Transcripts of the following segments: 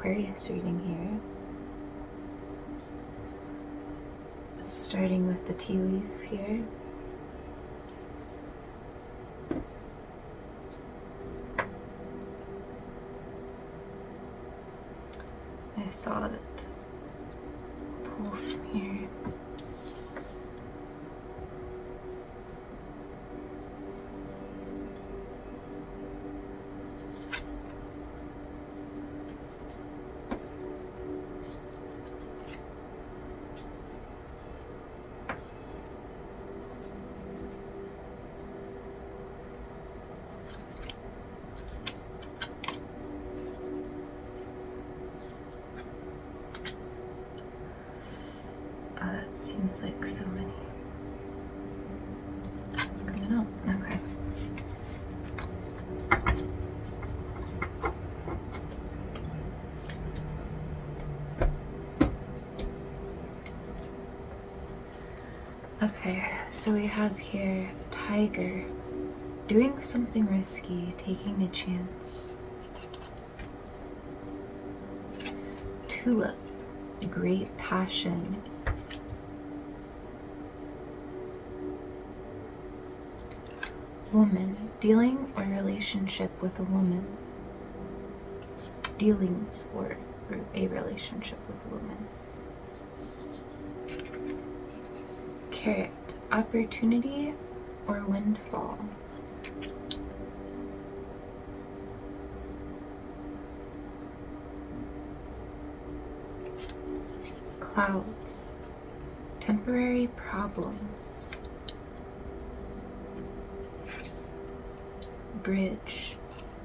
Aquarius reading here. Starting with the tea leaf here. I saw it pull from here. That seems like so many. It's coming up. Okay. Okay, so we have here tiger, doing something risky, taking a chance. Tulip, great passion. Woman, dealing or relationship with a woman. Dealings or a relationship with a woman. Carrot, opportunity or windfall. Clouds, temporary problems. Bridge,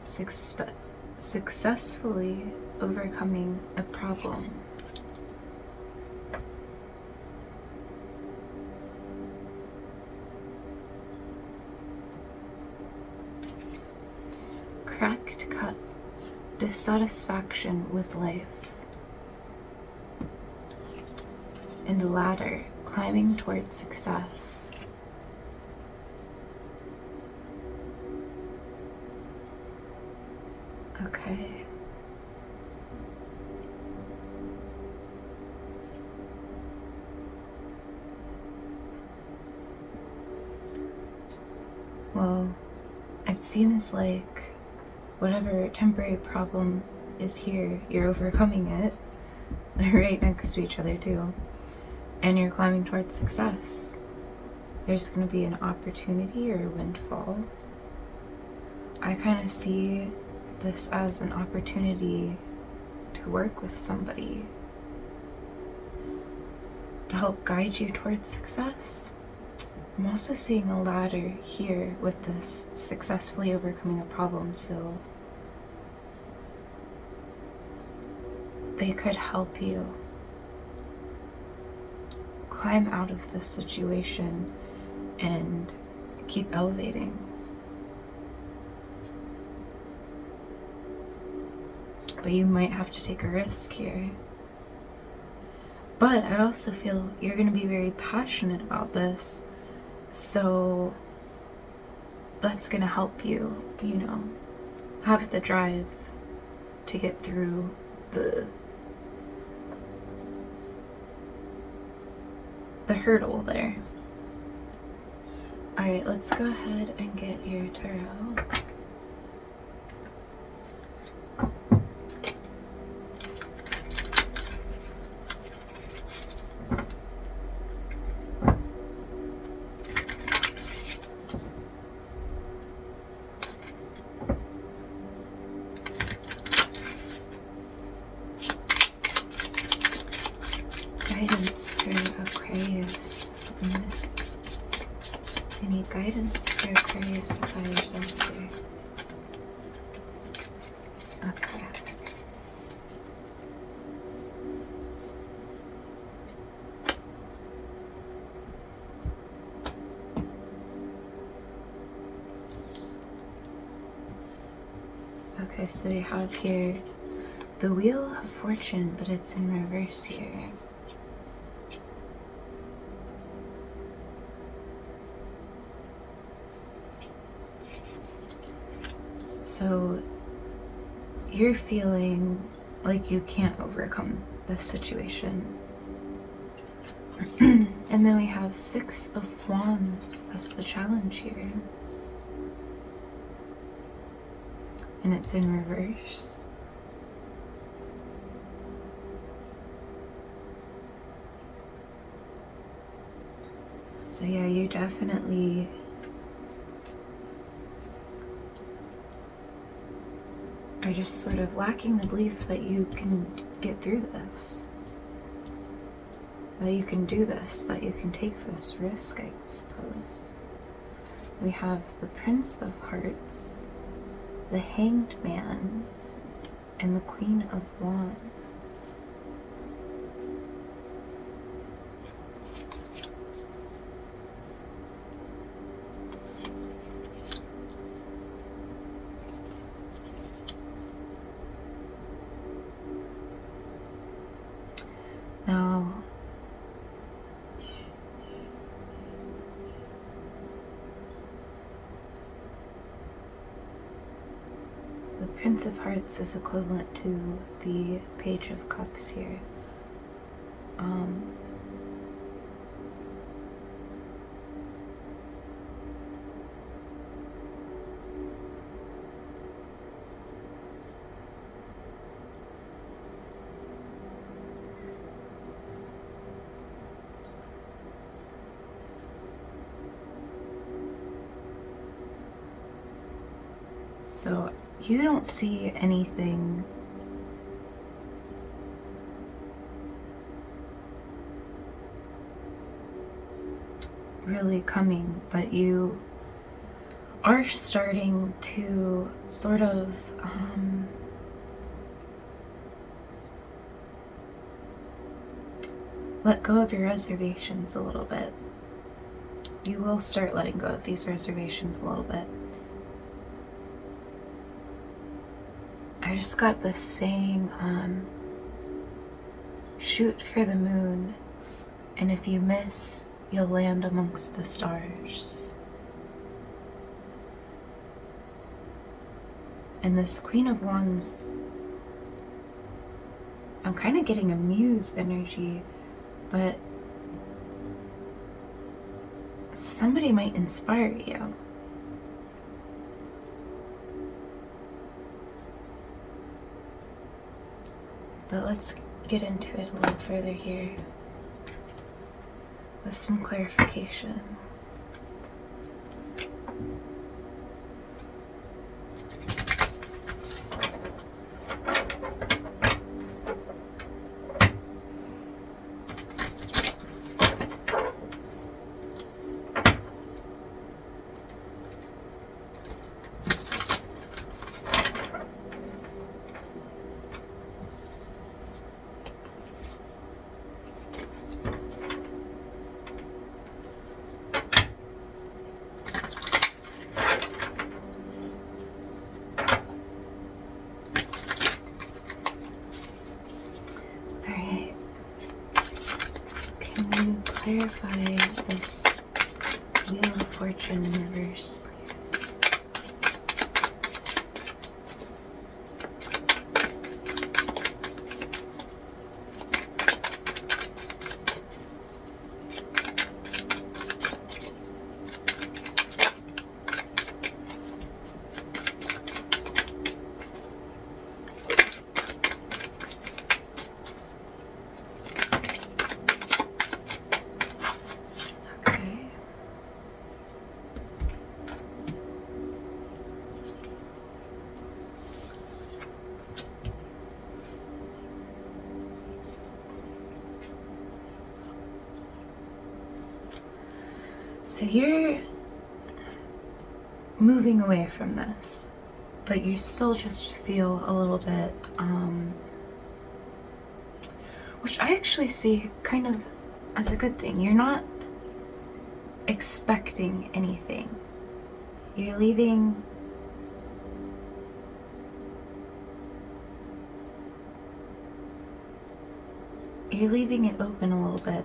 successfully overcoming a problem. Cracked cup, dissatisfaction with life. And ladder, climbing towards success. Okay. Well, it seems like whatever temporary problem is here, you're overcoming it. They're right next to each other too. And you're climbing towards success. There's going to be an opportunity or a windfall. I kind of see this as an opportunity to work with somebody to help guide you towards success. I'm also seeing a ladder here with this successfully overcoming a problem, so they could help you climb out of this situation and keep elevating. But you might have to take a risk here. But I also feel you're going to be very passionate about this, so that's going to help you, you know, have the drive to get through the hurdle there. Alright, let's go ahead and get your tarot. Guidance for Aquarius. I need guidance for Aquarius desires out there. Okay. Okay, so we have here the Wheel of Fortune, but it's in reverse here. So you're feeling like you can't overcome this situation. And then we have 6 of Wands as the challenge here. And it's in reverse. So yeah, you definitely are just sort of lacking the belief that you can get through this. That you can do this, that you can take this risk, I suppose. We have the Prince of Hearts, the Hanged Man, and the Queen of Wands. Now, the Prince of Hearts is equivalent to the Page of Cups here. So you don't see anything really coming, but you are starting to sort of let go of your reservations a little bit. You will start letting go of these reservations a little bit. I just got this saying, shoot for the moon, and if you miss, you'll land amongst the stars. And this Queen of Wands, I'm kind of getting a muse energy, but somebody might inspire you. But let's get into it a little further here with some clarification. Clarify this Wheel of Fortune in reverse, please. So you're moving away from this, but you still just feel a little bit, which I actually see kind of as a good thing. You're not expecting anything. You're leaving it open a little bit.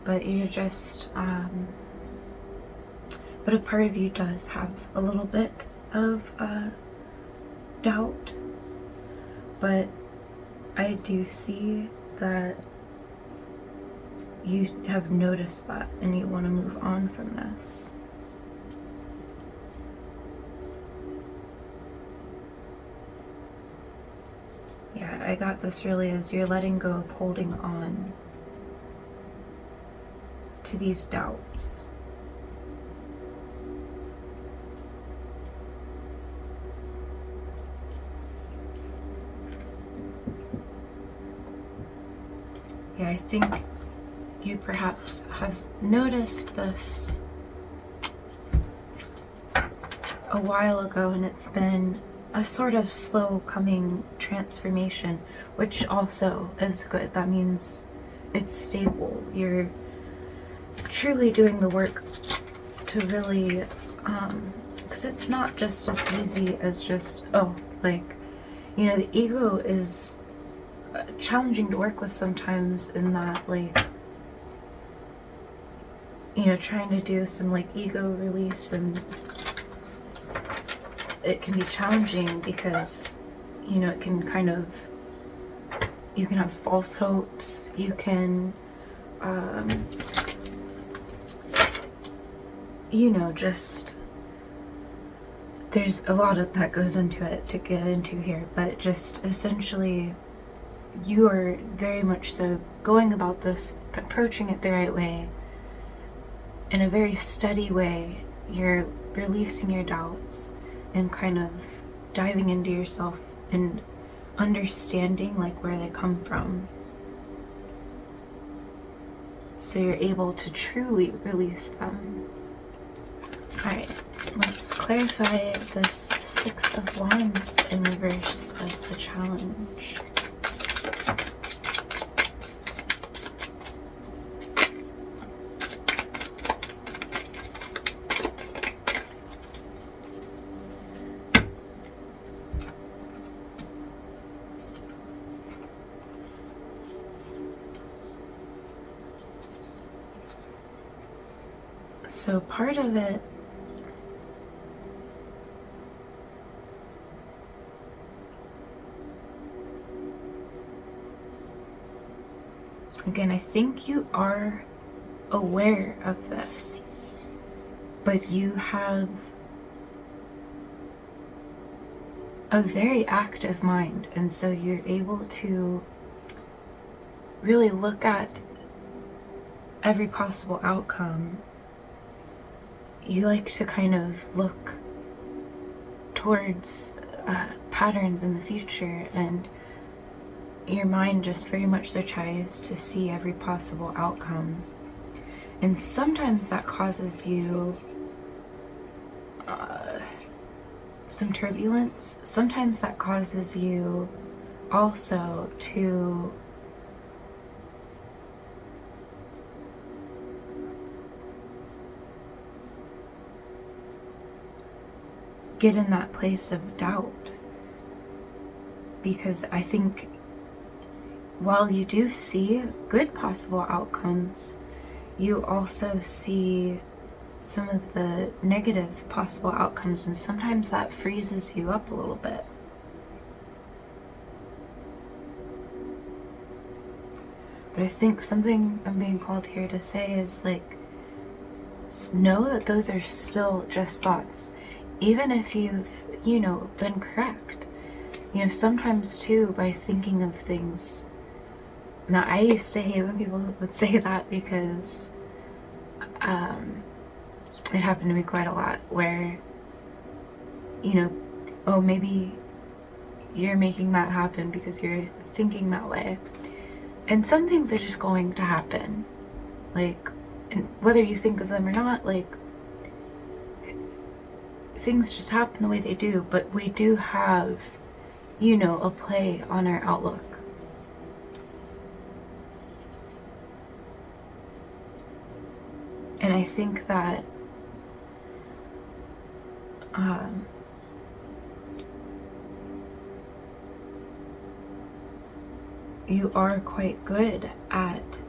But you're just, but a part of you does have a little bit of doubt, but I do see that you have noticed that and you want to move on from this. Yeah, I got this really as you're letting go of holding on to these doubts. Yeah, I think you perhaps have noticed this a while ago, and it's been a sort of slow coming transformation, which also is good. That means it's stable. You're truly doing the work to really, because it's not just as easy as just, oh, like, you know, the ego is challenging to work with sometimes, in that, like, you know, trying to do some like ego release, and it can be challenging because, you know, it can kind of, you can have false hopes, you can you know, just, there's a lot of that goes into it to get into here, but just essentially you are very much so going about this, approaching it the right way, in a very steady way. You're releasing your doubts and kind of diving into yourself and understanding like where they come from, so you're able to truly release them. Alright, let's clarify this Six of Wands in reverse as the challenge. So part of it again, I think you are aware of this, but you have a very active mind, and so you're able to really look at every possible outcome. You like to kind of look towards patterns in the future, and your mind just very much so tries to see every possible outcome. And sometimes that causes you some turbulence. Sometimes that causes you also to get in that place of doubt, because I think while you do see good possible outcomes, you also see some of the negative possible outcomes, and sometimes that freezes you up a little bit. But I think something I'm being called here to say is, like, know that those are still just thoughts. Even if you've, you know, been correct. You know, sometimes too, by thinking of things. Now, I used to hate when people would say that, because it happened to me quite a lot, where, you know, oh, maybe you're making that happen because you're thinking that way. And some things are just going to happen. Like, and whether you think of them or not, like, things just happen the way they do, but we do have, you know, a play on our outlook. And I think that you are quite good at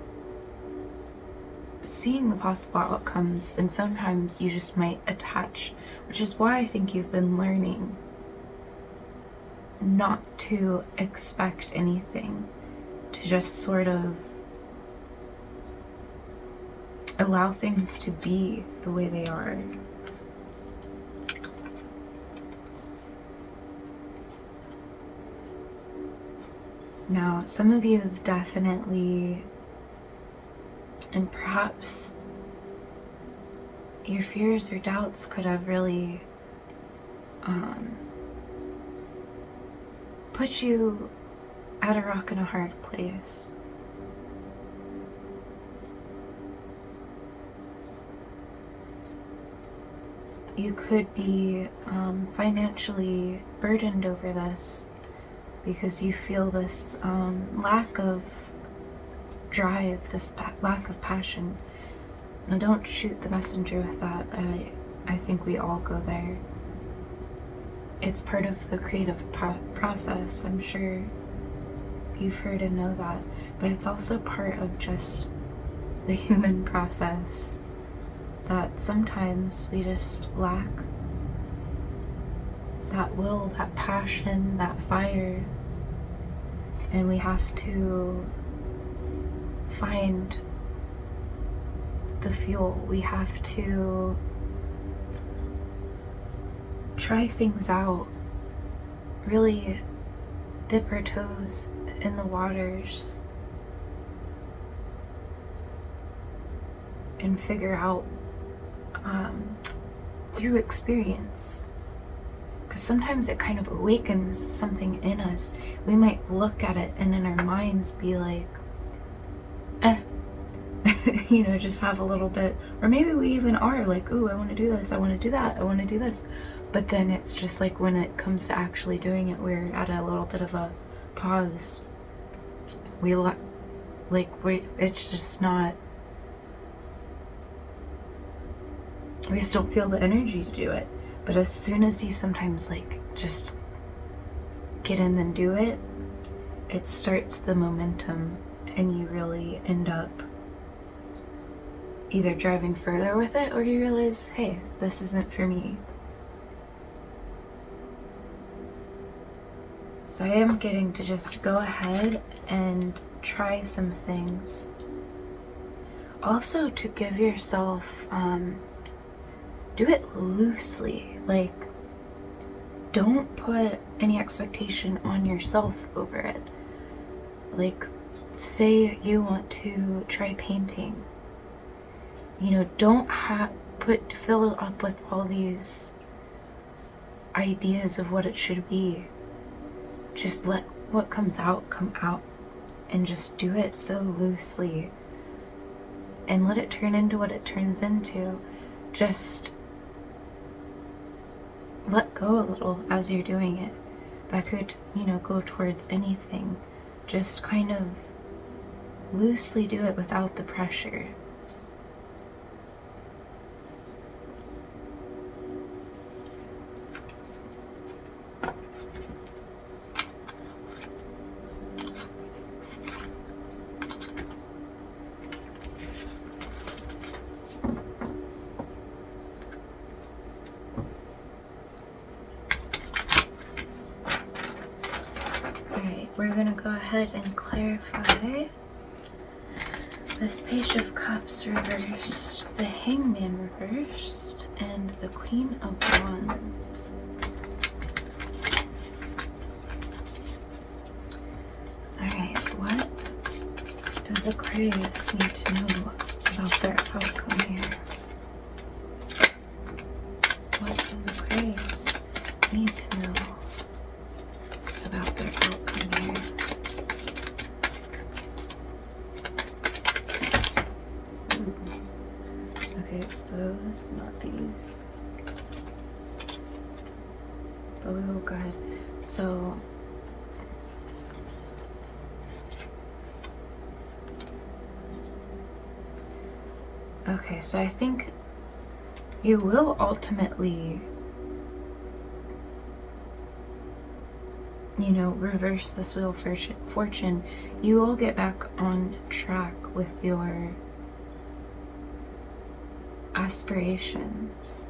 seeing the possible outcomes, and sometimes you just might attach, which is why I think you've been learning not to expect anything, to just sort of allow things to be the way they are. Now, some of you have definitely, and perhaps your fears or doubts could have really put you at a rock and a hard place. You could be financially burdened over this because you feel this lack of drive, this lack of passion. Now, don't shoot the messenger with that. I think we all go there. It's part of the creative process. I'm sure you've heard and know that. But it's also part of just the human process that sometimes we just lack that will, that passion, that fire. And we have to find the fuel. We have to try things out, really dip our toes in the waters and figure out through experience. Because sometimes it kind of awakens something in us. We might look at it and in our minds be like, you know, just have a little bit, or maybe we even are like, ooh, I want to do this, I want to do that, I want to do this. But then it's just like when it comes to actually doing it, we're at a little bit of a pause. It's just not, we just don't feel the energy to do it. But as soon as you sometimes like just get in and do it, it starts the momentum and you really end up either driving further with it or you realize, hey, this isn't for me. So I am getting to just go ahead and try some things. Also to give yourself, do it loosely. Like, don't put any expectation on yourself over it. Like, say you want to try painting. You know, don't fill it up with all these ideas of what it should be. Just let what comes out come out and just do it so loosely and let it turn into what it turns into. Just let go a little as you're doing it. That could, you know, go towards anything. Just kind of loosely do it without the pressure. We're going to go ahead and clarify this Page of Cups reversed, the Hangman reversed, and the Queen of Wands. Alright, what does Aquarius need to know about their outcome here? What does Aquarius need to know about their outcome here? Okay, it's those, not these. But we will go ahead. So, okay, so I think you will ultimately, you know, reverse this Wheel of Fortune. You will get back on track with your aspirations.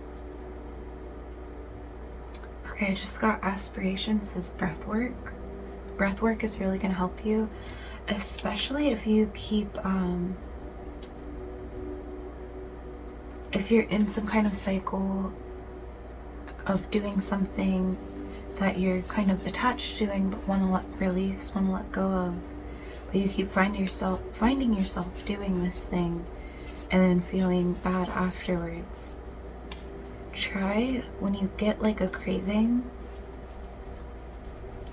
Okay, I just got aspirations as breath work. Breath work is really going to help you, especially if you keep, if you're in some kind of cycle of doing something that you're kind of attached to doing but want to let release, want to let go of, but you keep finding yourself doing this thing and then feeling bad afterwards. Try, when you get like a craving,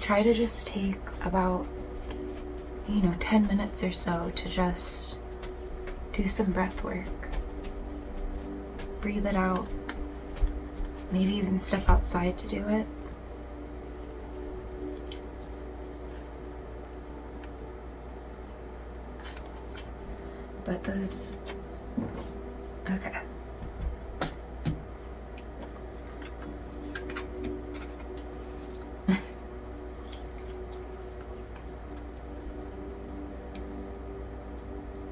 try to just take about 10 minutes or so to just do some breath work. Breathe it out. Maybe even step outside to do it. But those, okay.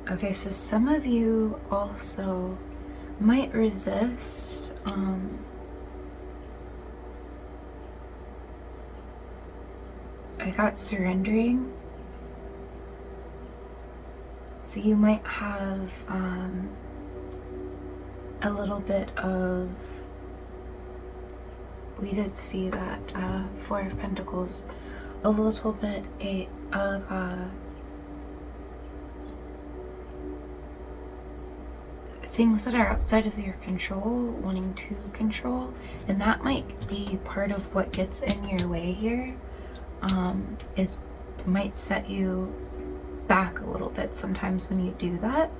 Okay, so some of you also might resist I got surrendering. So you might have a little bit of, we did see that Four of Pentacles, a little bit of things that are outside of your control, wanting to control, and that might be part of what gets in your way here. It might set you back a little bit sometimes when you do that.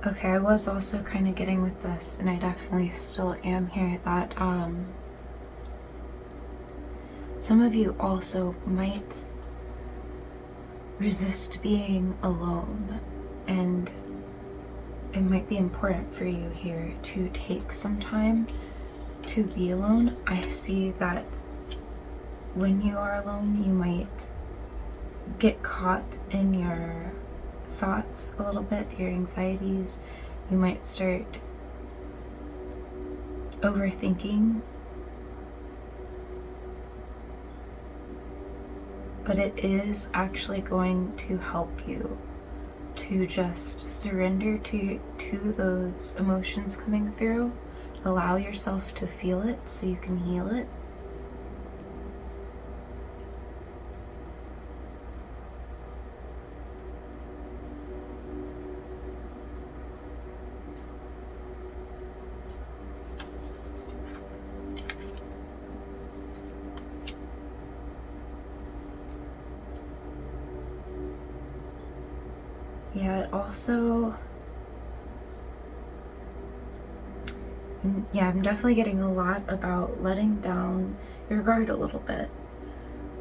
Okay, I was also kind of getting with this, and I definitely still am here, that some of you also might resist being alone, and it might be important for you here to take some time to be alone. I see that when you are alone, you might get caught in your thoughts a little bit, your anxieties. You might start overthinking. But it is actually going to help you to just surrender to those emotions coming through. Allow yourself to feel it so you can heal it. Yeah, it also, yeah, I'm definitely getting a lot about letting down your guard a little bit,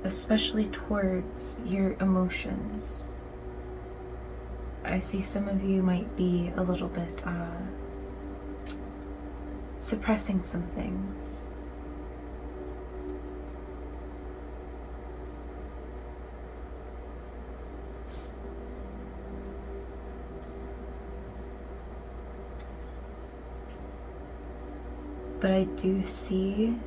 especially towards your emotions. I see some of you might be a little bit suppressing some things. But I do see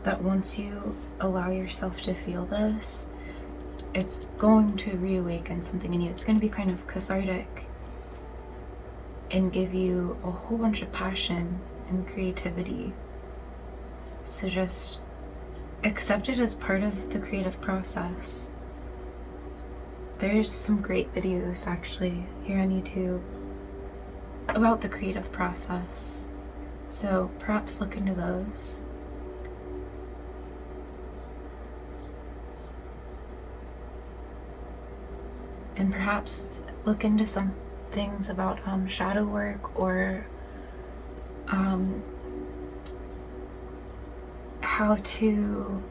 that once you allow yourself to feel this, it's going to reawaken something in you. It's going to be kind of cathartic and give you a whole bunch of passion and creativity. So just accept it as part of the creative process. There's some great videos actually here on YouTube about the creative process, so perhaps look into those. And perhaps look into some things about shadow work, or how to,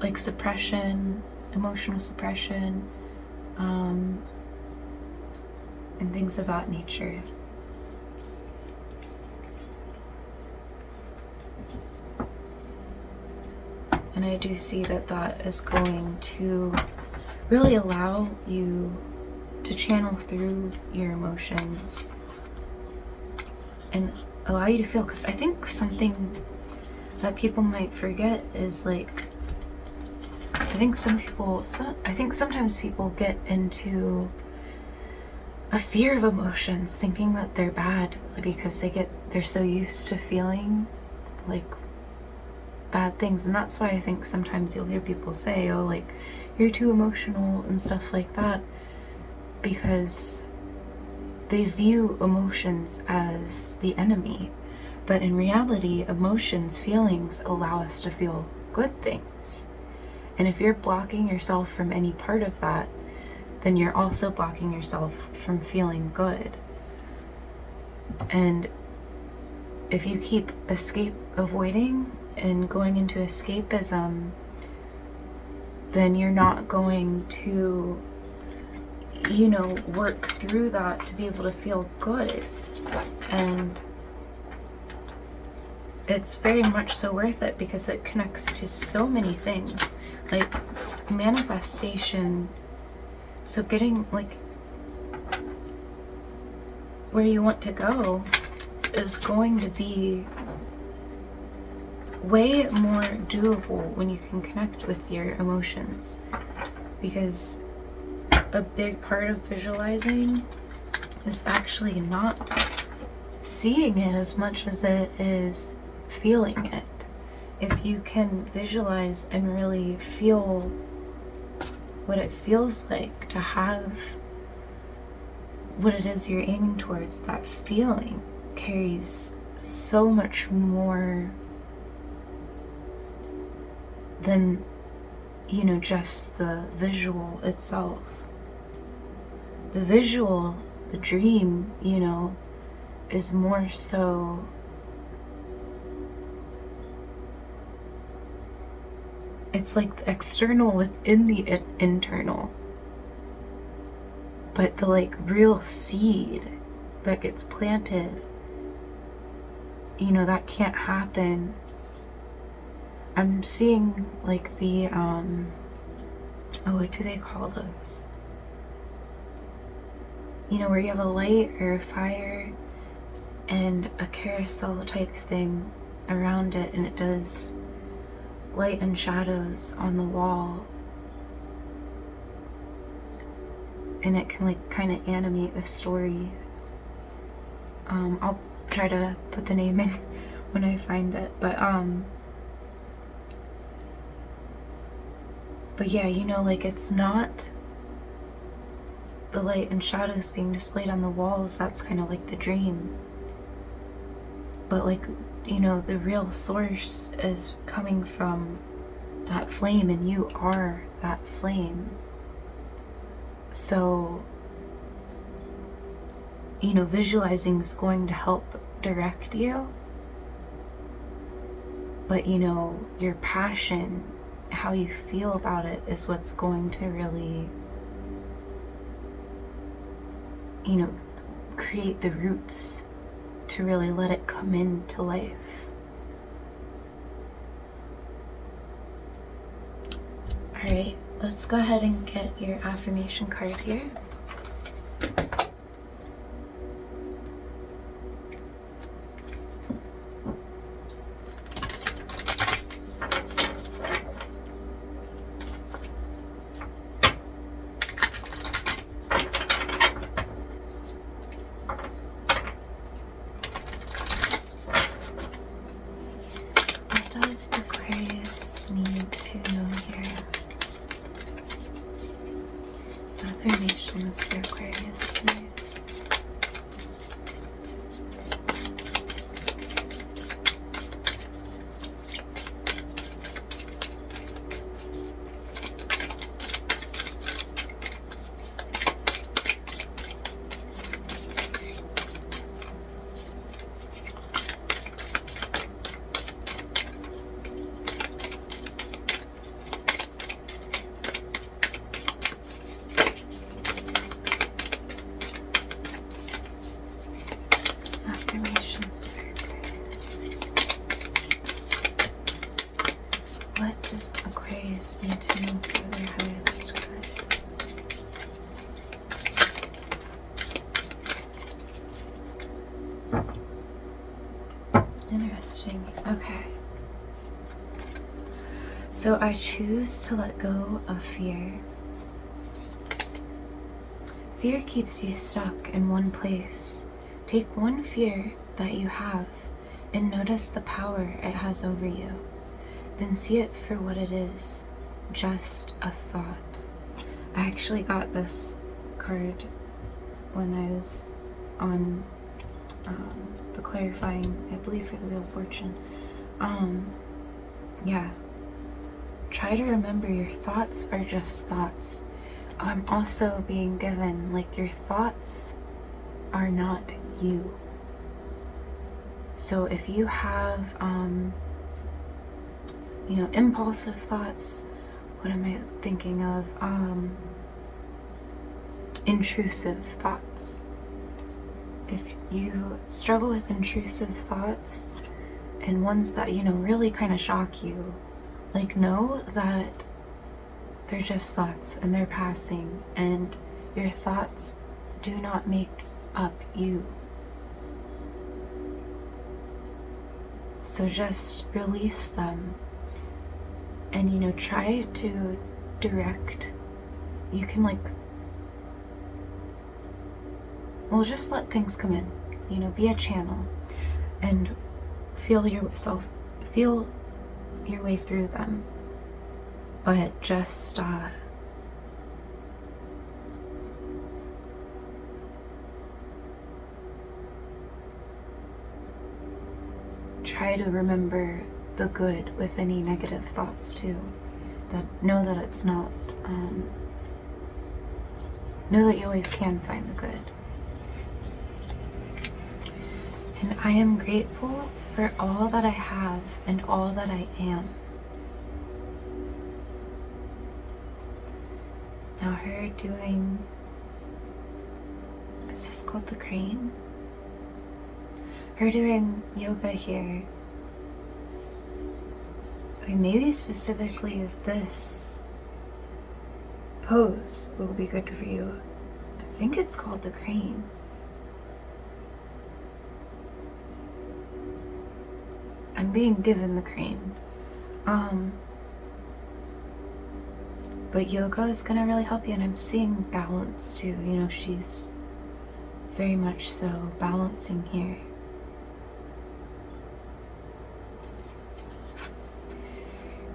like, suppression, emotional suppression, and things of that nature. And I do see that that is going to really allow you to channel through your emotions and allow you to feel, because I think something that people might forget is like, I think sometimes people get into a fear of emotions, thinking that they're bad because they're so used to feeling like bad things. And that's why I think sometimes you'll hear people say, oh, like, you're too emotional and stuff like that, because they view emotions as the enemy. But in reality, emotions, feelings allow us to feel good things. And if you're blocking yourself from any part of that, then you're also blocking yourself from feeling good. And if you keep avoiding and going into escapism, then you're not going to, work through that to be able to feel good. And it's very much so worth it, because it connects to so many things, like manifestation. So getting like where you want to go is going to be way more doable when you can connect with your emotions, because a big part of visualizing is actually not seeing it as much as it is feeling it. If you can visualize and really feel what it feels like to have what it is you're aiming towards, that feeling carries so much more than, just the visual itself. The visual, the dream, is more so it's like the external within the internal. But the like real seed that gets planted, that can't happen. I'm seeing like the what do they call those? Where you have a light or a fire and a carousel type thing around it, and it does light and shadows on the wall, and it can like kind of animate a story. I'll try to put the name in when I find it, but yeah, like it's not the light and shadows being displayed on the walls. That's kind of like the dream, but like the real source is coming from that flame, and you are that flame. So visualizing is going to help direct you, but your passion, how you feel about it, is what's going to really create the roots to really let it come into life. Alright, let's go ahead and get your affirmation card here. What does Aquarius need to know here? Affirmations for Aquarius, please. What does Aquarius need to know for their highest good? Interesting. Okay. So I choose to let go of fear. Fear keeps you stuck in one place. Take one fear that you have and notice the power it has over you. Then see it for what it is, just a thought. I actually got this card when I was on the clarifying, I believe, for the Wheel of Fortune. Yeah. Try to remember your thoughts are just thoughts. I'm also being given, like, your thoughts are not you. So if you have, you know, impulsive thoughts, what am I thinking of? Intrusive thoughts. If you struggle with intrusive thoughts and ones that, you know, really kind of shock you, like, know that they're just thoughts and they're passing, and your thoughts do not make up you. So just release them and, you know, try to direct. You can, like, well, just let things come in, you know, be a channel and feel your way through them. But just try to remember the good with any negative thoughts too. That know that it's not, know that you always can find the good. And I am grateful for all that I have and all that I am. Now her doing, is this called the crane? Her doing yoga here. Okay, maybe specifically this pose will be good for you. I think it's called the crane. I'm being given the crane. But yoga is gonna really help you, and I'm seeing balance too. You know, she's very much so balancing here.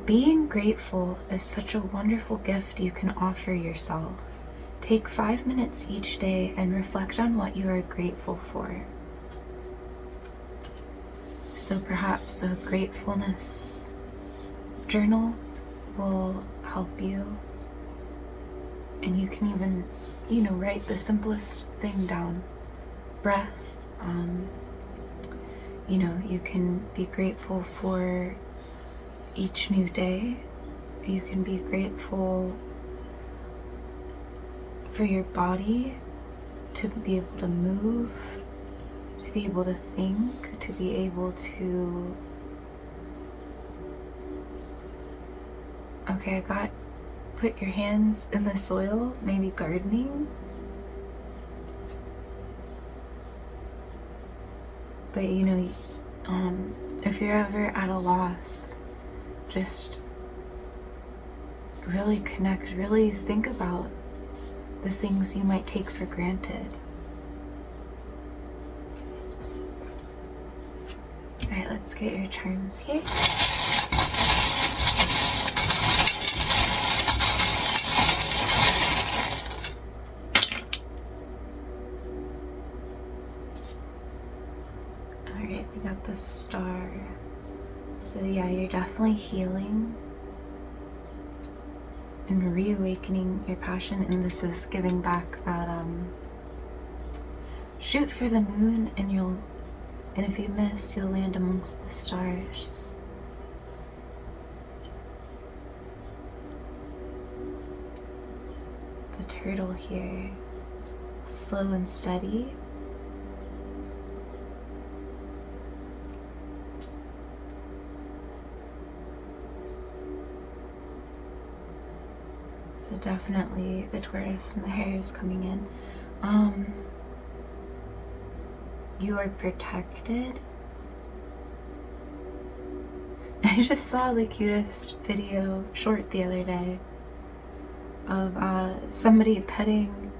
Being grateful is such a wonderful gift you can offer yourself. Take 5 minutes each day and reflect on what you are grateful for. So perhaps a gratefulness journal will help you. And you can even, you know, write the simplest thing down. Breath. You know, you can be grateful for each new day. You can be grateful for your body, to be able to move, to be able to think, to be able to... Okay, I got put your hands in the soil, maybe gardening. But you know, if you're ever at a loss, just really connect, really think about the things you might take for granted. Alright, let's get your charms here. Alright, we got the star. So yeah, you're definitely healing and reawakening your passion, and this is giving back that shoot for the moon, and if you miss, you'll land amongst the stars. The turtle here, slow and steady. So definitely the tortoise and the hare is coming in. You are protected. I just saw the cutest video short the other day of somebody petting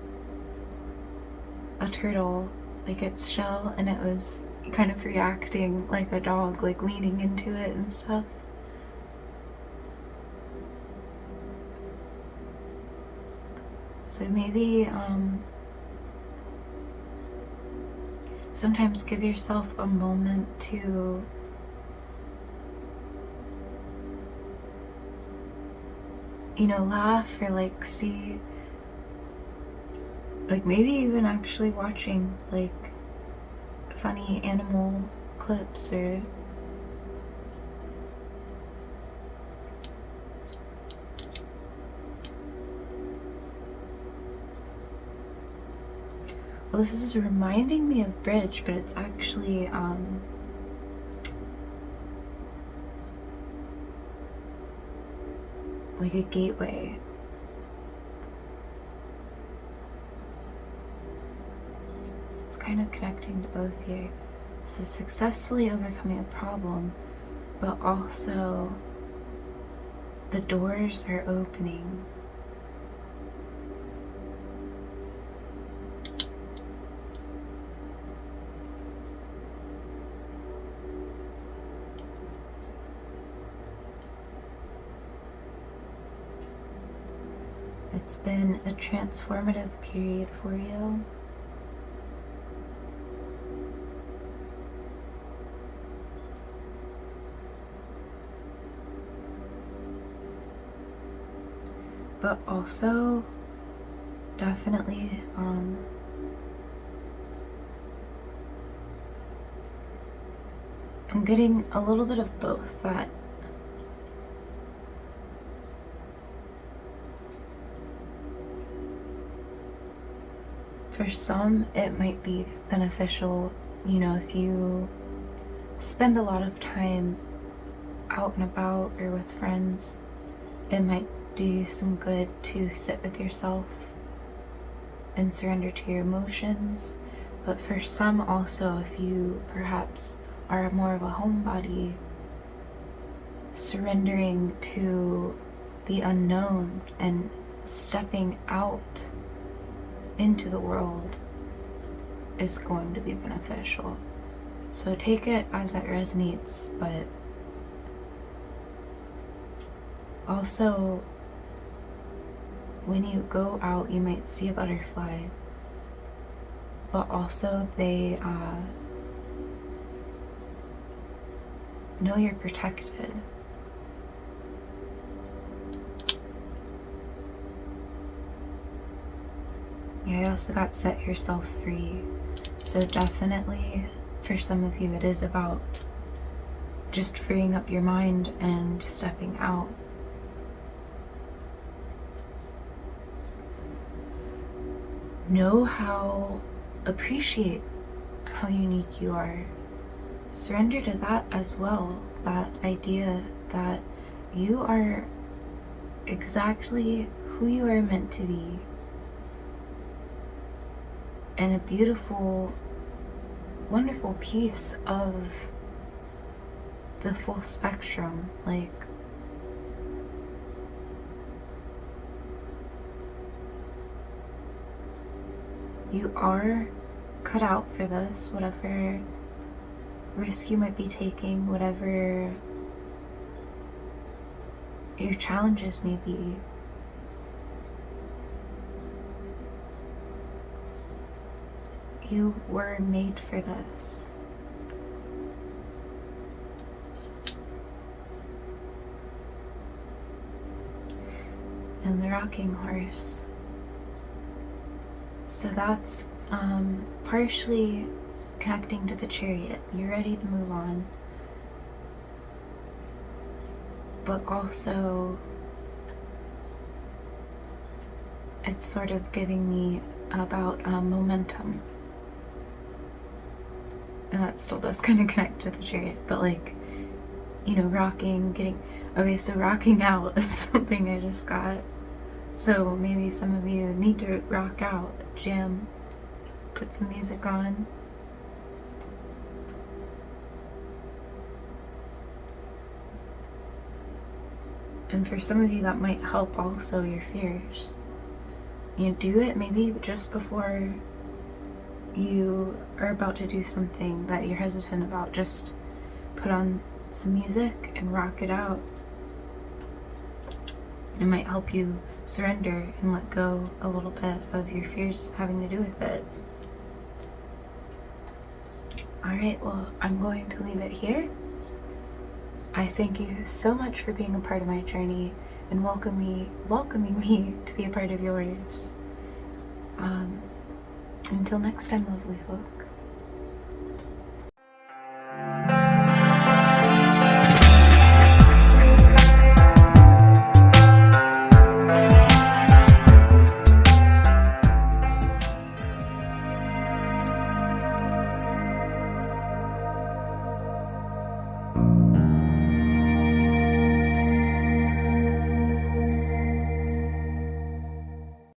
a turtle, like its shell, and it was kind of reacting like a dog, like leaning into it and stuff. So maybe sometimes give yourself a moment to laugh, or like see, like maybe even actually watching like funny animal clips, or well, this is reminding me of bridge, but it's actually like a gateway. So it's kind of connecting to both here. So successfully overcoming a problem, but also the doors are opening. It's been a transformative period for you. But also, definitely, I'm getting a little bit of both. That for some, it might be beneficial, if you spend a lot of time out and about or with friends, it might do you some good to sit with yourself and surrender to your emotions. But for some also, if you perhaps are more of a homebody, surrendering to the unknown and stepping out into the world is going to be beneficial. So take it as it resonates, but also when you go out, you might see a butterfly, but also they know you're protected. Yeah, I also got set yourself free. So definitely for some of you, it is about just freeing up your mind and stepping out. Appreciate how unique you are. Surrender to that as well. That idea that you are exactly who you are meant to be. And a beautiful, wonderful piece of the full spectrum. Like, you are cut out for this, whatever risk you might be taking, whatever your challenges may be. You were made for this. And the rocking horse. So that's partially connecting to the chariot. You're ready to move on. But also, it's sort of giving me about momentum. And that still does kind of connect to the chariot, but like, rocking, okay, so rocking out is something I just got So maybe some of you need to rock out, jam, put some music on. And for some of you, that might help also your fears. You do it maybe just before you are about to do something that you're hesitant about. Just put on some music and rock it out. It might help you surrender and let go a little bit of your fears having to do with it. Alright, well, I'm going to leave it here. I thank you so much for being a part of my journey and welcoming me to be a part of yours. Until next time, lovely folk.